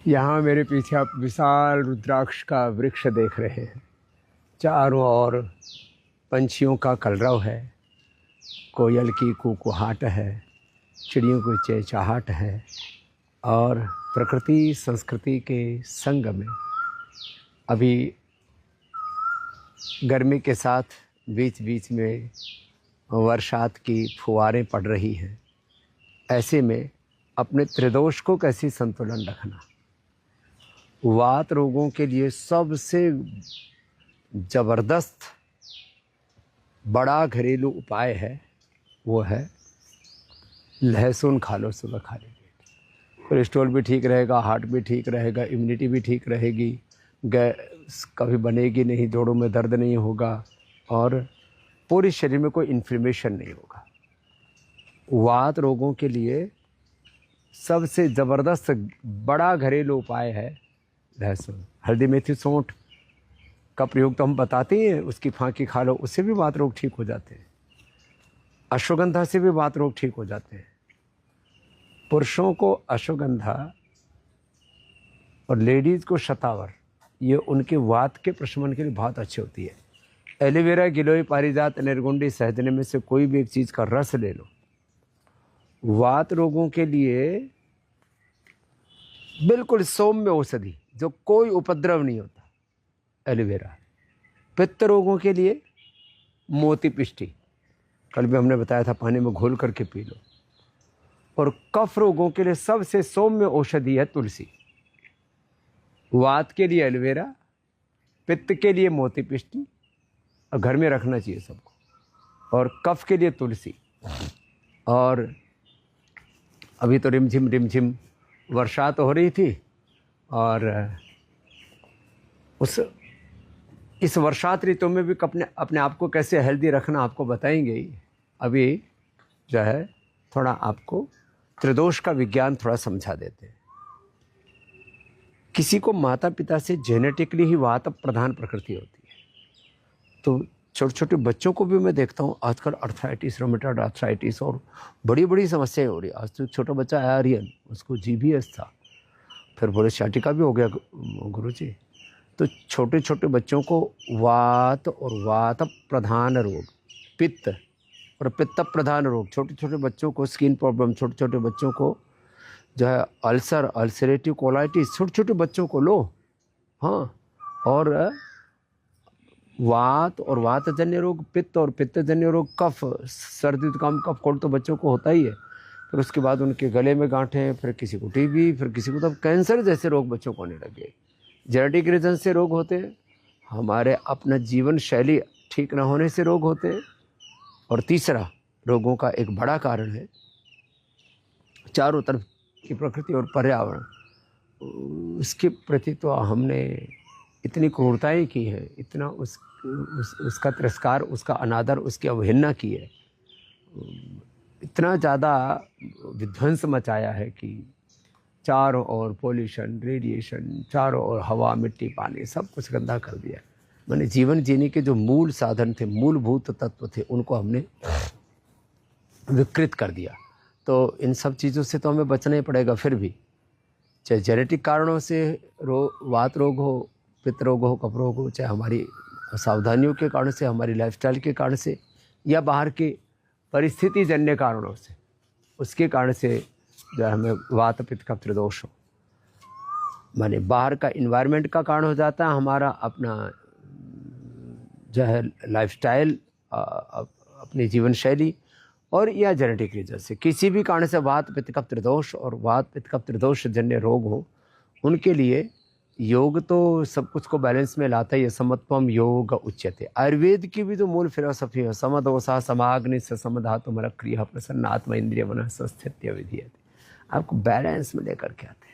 यहाँ मेरे पीछे आप विशाल रुद्राक्ष का वृक्ष देख रहे हैं। चारों ओर पंछियों का कलरव है, कोयल की कुकुहाट है, चिड़ियों की चहचहाट है और प्रकृति संस्कृति के संग में अभी गर्मी के साथ बीच बीच में वर्षात की फुहारें पड़ रही हैं। ऐसे में अपने त्रिदोष को कैसे संतुलन रखना, वात रोगों के लिए सबसे ज़बरदस्त बड़ा घरेलू उपाय है, वो है लहसुन खा लो सुबह खाली पेट। कोलेस्ट्रॉल भी ठीक रहेगा, हार्ट भी ठीक रहेगा, इम्यूनिटी भी ठीक रहेगी, गैस कभी बनेगी नहीं, जोड़ों में दर्द नहीं होगा और पूरे शरीर में कोई इन्फ्लेमेशन नहीं होगा। वात रोगों के लिए सबसे ज़बरदस्त बड़ा घरेलू उपाय है लहसुन। हल्दी मेथी सौंठ का प्रयोग तो हम बताते ही हैं, उसकी फांकी खा लो, उससे भी वात रोग ठीक हो जाते हैं। अश्वगंधा से भी वात रोग ठीक हो जाते हैं। पुरुषों को अश्वगंधा और लेडीज़ को शतावर, ये उनके वात के प्रशमन के लिए बहुत अच्छी होती है। एलोवेरा, गिलोय, पारिजात, निर्गुंडी, सहजने में से कोई भी एक चीज़ का रस ले लो। वात रोगों के लिए बिल्कुल सौम्य औषधि, जो कोई उपद्रव नहीं होता, एलोवेरा। पित्त रोगों के लिए मोती पिष्टी, कल भी हमने बताया था, पानी में घोल करके पी लो। और कफ रोगों के लिए सबसे सौम्य औषधि है तुलसी। वात के लिए एलोवेरा, पित्त के लिए मोती पिष्टी, और घर में रखना चाहिए सबको। और कफ के लिए तुलसी। और अभी तो रिमझिम वर्षा तो हो रही थी और इस वर्षात ऋतु में भी अपने आप को कैसे हेल्दी रखना आपको बताएंगे ही। अभी जो है थोड़ा आपको त्रिदोष का विज्ञान थोड़ा समझा देते हैं। किसी को माता पिता से जेनेटिकली ही वात प्रधान प्रकृति होती है, तो छोटे छोटे बच्चों को भी मैं देखता हूँ आजकल अर्थराइटिस, रोमेटॉइड अर्थराइटिस और बड़ी बड़ी समस्याएं हो रही है। आज तो छोटा बच्चा आया आर्यन, उसको GBS था, फिर बोले शाटिका भी हो गया गुरुजी। तो छोटे छोटे बच्चों को वात और वात प्रधान रोग, पित्त और पित्त प्रधान रोग, छोटे छोटे बच्चों को स्किन प्रॉब्लम, छोटे छोटे बच्चों को जो है अल्सर, अल्सरेटिव कोलाइटिस, छोटे छोटे बच्चों को लो। हाँ, और वात और वातजन्य रोग, पित्त और पित्तजन्य रोग, कफ, सर्दी जुकाम, कफ कोल्ड तो बच्चों को होता ही है। फिर उसके बाद उनके गले में गांठें, फिर किसी को टीबी, फिर किसी को तो कैंसर जैसे रोग बच्चों को होने लगे। जेनेटिक रीजन से रोग होते हैं, हमारे अपना जीवन शैली ठीक न होने से रोग होते हैं। और तीसरा रोगों का एक बड़ा कारण है चारों तरफ की प्रकृति और पर्यावरण, उसके प्रति तो हमने इतनी क्रूरताएं की है, इतना उसका तिरस्कार, उसका अनादर, उसकी अवहेलना की है, इतना ज़्यादा विध्वंस मचाया है कि चारों ओर पोल्यूशन, रेडिएशन, चारों ओर हवा, मिट्टी, पानी, सब कुछ गंदा कर दिया। मैंने जीवन जीने के जो मूल साधन थे, मूलभूत तत्व थे, उनको हमने विकृत कर दिया। तो इन सब चीज़ों से तो हमें बचना ही पड़ेगा। फिर भी चाहे जेनेटिक कारणों से वात रोग हो, पित्त रोग हो, कफ रोग हो, चाहे हमारी सावधानियों के कारण से, हमारी लाइफस्टाइल के कारण से, या बाहर के परिस्थिति जन्य कारणों से, उसके कारण से जो हमें वात पित्त कफ त्रिदोष हो, माने बाहर का इन्वायरमेंट का कारण हो जाता है, हमारा अपना जो है लाइफस्टाइल, अपनी जीवन शैली, और या जेनेटिक रीजन से किसी भी कारण से वात पित्त कफ त्रिदोष और वात पित्त कफ त्रिदोष जन्य रोग हो, उनके लिए योग तो सब कुछ को बैलेंस में लाता ही है। समत्वम योग उच्यते। आयुर्वेद की भी जो मूल फिलोसफी है, समदोषा समाग्नि स समधातु मरक्रिय प्रसन्न आत्मा इंद्रिय मन संस्थित्य विधीयते, आपको बैलेंस में लेकर के आते।